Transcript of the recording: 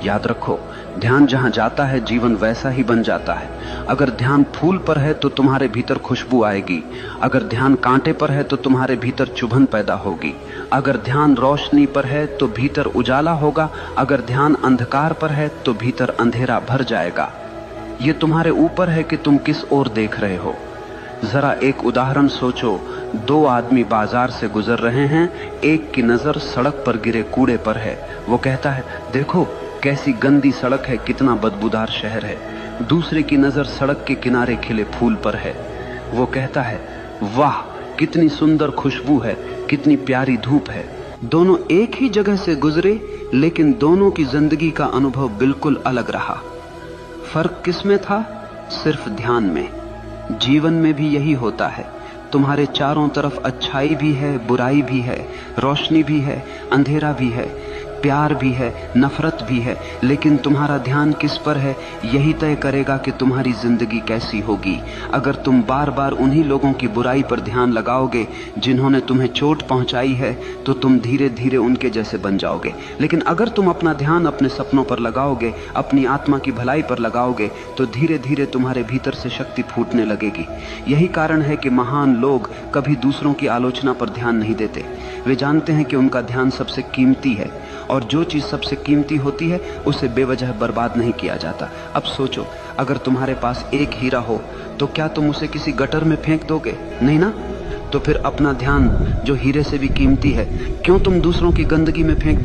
याद रखो, ध्यान जहां जाता है जीवन वैसा ही बन जाता है। अगर ध्यान फूल पर है तो तुम्हारे भीतर खुशबू आएगी। अगर ध्यान कांटे पर है तो तुम्हारे भीतर चुभन पैदा होगी। अगर ध्यान रोशनी पर है तो भीतर उजाला होगा। अगर ध्यान अंधकार पर है तो भीतर अंधेरा भर जाएगा। ये तुम्हारे ऊपर है कि तुम किस ओर देख रहे हो। जरा एक उदाहरण सोचो, दो आदमी बाजार से गुजर रहे हैं। एक की नजर सड़क पर गिरे कूड़े पर है। वो कहता है, देखो कैसी गंदी सड़क है, कितना बदबूदार शहर है। दूसरे की नजर सड़क के किनारे खिले फूल पर है। वो कहता है, वाह कितनी सुंदर खुशबू है, कितनी प्यारी धूप है। दोनों एक ही जगह से गुजरे, लेकिन दोनों की जिंदगी का अनुभव बिल्कुल अलग रहा। फर्क किसमें था? सिर्फ ध्यान में। जीवन में भी यही होता है। तुम्हारे चारों तरफ अच्छाई भी है, बुराई भी है, रोशनी भी है, अंधेरा भी है, प्यार भी है, नफरत भी है, लेकिन तुम्हारा ध्यान किस पर है यही तय करेगा कि तुम्हारी जिंदगी कैसी होगी। अगर तुम बार बार उन्हीं लोगों की बुराई पर ध्यान लगाओगे जिन्होंने तुम्हें चोट पहुंचाई है, तो तुम धीरे धीरे उनके जैसे बन जाओगे। लेकिन अगर तुम अपना ध्यान अपने सपनों पर लगाओगे, अपनी आत्मा की भलाई पर लगाओगे, तो धीरे धीरे तुम्हारे भीतर से शक्ति फूटने लगेगी। यही कारण है कि महान लोग कभी दूसरों की आलोचना पर ध्यान नहीं देते। वे जानते हैं कि उनका ध्यान सबसे कीमती है, और जो चीज सबसे कीमती होती है उसे बेवजह बर्बाद नहीं किया जाता। अब सोचो, अगर तुम्हारे पास एक हीरा हो तो क्या तुम उसे किसी गटर में फेंक दोगे? नहीं ना। तो फिर अपना ध्यान जो हीरे से भी कीमती है, क्यों तुम दूसरों की गंदगी में फेंक दे